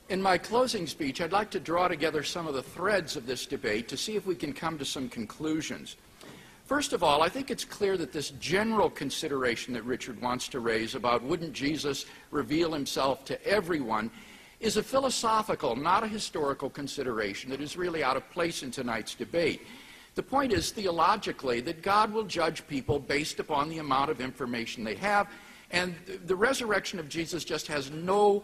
In my closing speech, I'd like to draw together some of the threads of this debate to see if we can come to some conclusions. First of all, I think it's clear that this general consideration that Richard wants to raise about wouldn't Jesus reveal himself to everyone is a philosophical, not a historical consideration that is really out of place in tonight's debate. The point is, theologically, that God will judge people based upon the amount of information they have, and the resurrection of Jesus just has no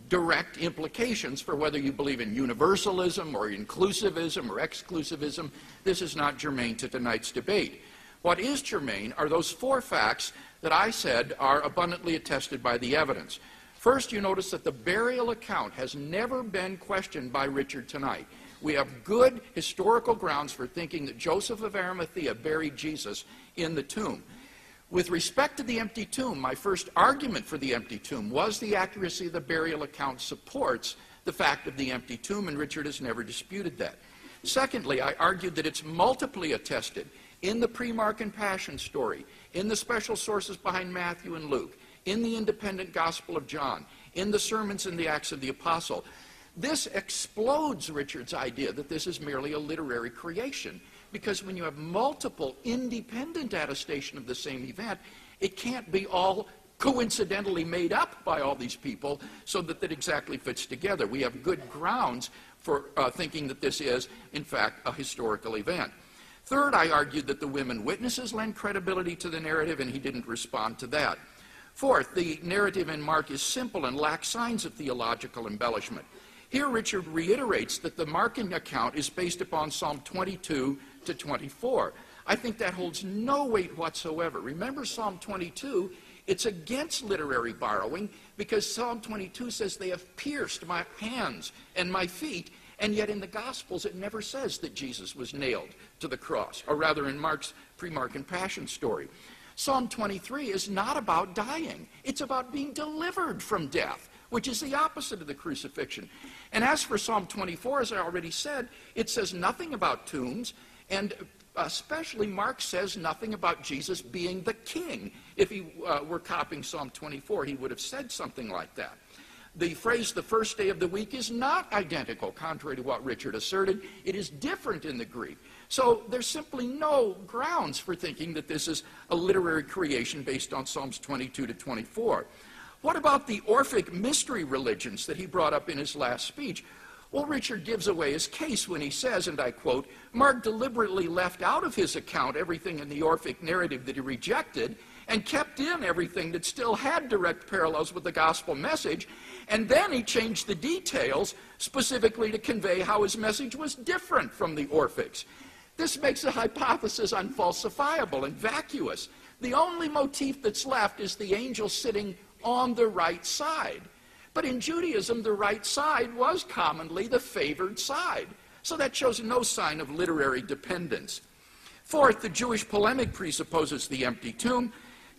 direct implications for whether you believe in universalism or inclusivism or exclusivism. This is not germane to tonight's debate. What is germane are those four facts that I said are abundantly attested by the evidence. First, you notice that the burial account has never been questioned by Richard tonight. We have good historical grounds for thinking that Joseph of Arimathea buried Jesus in the tomb. With respect to the empty tomb, my first argument for the empty tomb was the accuracy of the burial account supports the fact of the empty tomb, and Richard has never disputed that. Secondly, I argued that it's multiply attested in the pre-Mark and Passion story, in the special sources behind Matthew and Luke, in the independent Gospel of John, in the sermons and the Acts of the Apostle. This explodes Richard's idea that this is merely a literary creation, because when you have multiple independent attestation of the same event, it can't be all coincidentally made up by all these people so that that exactly fits together. We have good grounds for thinking that this is, in fact, a historical event. Third, I argued that the women witnesses lend credibility to the narrative, and he didn't respond to that. Fourth, the narrative in Mark is simple and lacks signs of theological embellishment. Here, Richard reiterates that the Markan account is based upon Psalm 22 to 24. I think that holds no weight whatsoever. Remember Psalm 22, it's against literary borrowing because Psalm 22 says they have pierced my hands and my feet, and yet in the Gospels it never says that Jesus was nailed to the cross, or rather in Mark's pre-Mark and Passion story. Psalm 23 is not about dying. It's about being delivered from death, which is the opposite of the crucifixion. And as for Psalm 24, as I already said, it says nothing about tombs, and especially Mark says nothing about Jesus being the king. If he were copying Psalm 24, he would have said something like that. The phrase, the first day of the week, is not identical, contrary to what Richard asserted. It is different in the Greek. So there's simply no grounds for thinking that this is a literary creation based on Psalms 22 to 24. What about the Orphic mystery religions that he brought up in his last speech? Well, Richard gives away his case when he says, and I quote, Mark deliberately left out of his account everything in the Orphic narrative that he rejected and kept in everything that still had direct parallels with the gospel message, and then he changed the details specifically to convey how his message was different from the Orphics. This makes the hypothesis unfalsifiable and vacuous. The only motif that's left is the angel sitting on the right side. But in Judaism, the right side was commonly the favored side. So that shows no sign of literary dependence. Fourth, the Jewish polemic presupposes the empty tomb.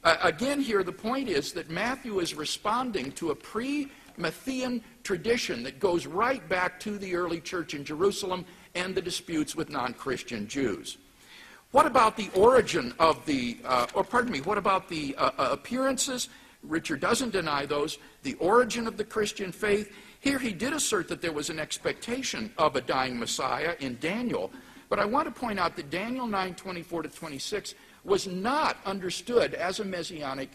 Again here, the point is that Matthew is responding to a pre-Matthean tradition that goes right back to the early church in Jerusalem and the disputes with non-Christian Jews. What about the origin of the, what about the appearances? Richard doesn't deny those. The origin of the Christian faith. Here he did assert that there was an expectation of a dying Messiah in Daniel, but I want to point out that Daniel 9:24 to 26 was not understood as a messianic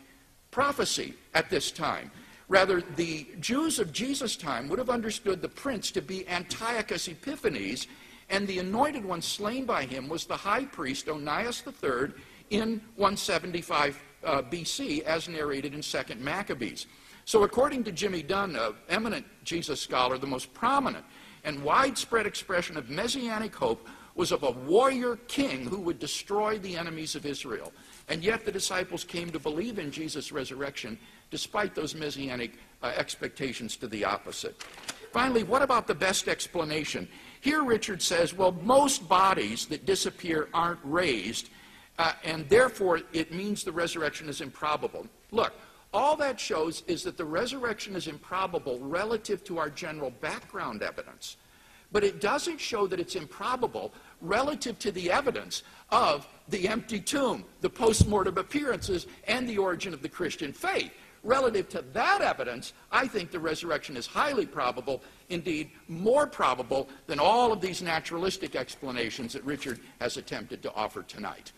prophecy at this time. Rather, the Jews of Jesus' time would have understood the prince to be Antiochus Epiphanes, and the anointed one slain by him was the high priest Onias III in 175 BC, as narrated in 2nd Maccabees. So according to Jimmy Dunn, an eminent Jesus scholar, the most prominent and widespread expression of messianic hope was of a warrior king who would destroy the enemies of Israel. And yet the disciples came to believe in Jesus' resurrection despite those messianic expectations to the opposite. Finally, what about the best explanation? Here Richard says, well, most bodies that disappear aren't raised, and therefore it means the resurrection is improbable. Look, all that shows is that the resurrection is improbable relative to our general background evidence. But it doesn't show that it's improbable relative to the evidence of the empty tomb, the post-mortem appearances, and the origin of the Christian faith. Relative to that evidence, I think the resurrection is highly probable, indeed more probable than all of these naturalistic explanations that Richard has attempted to offer tonight.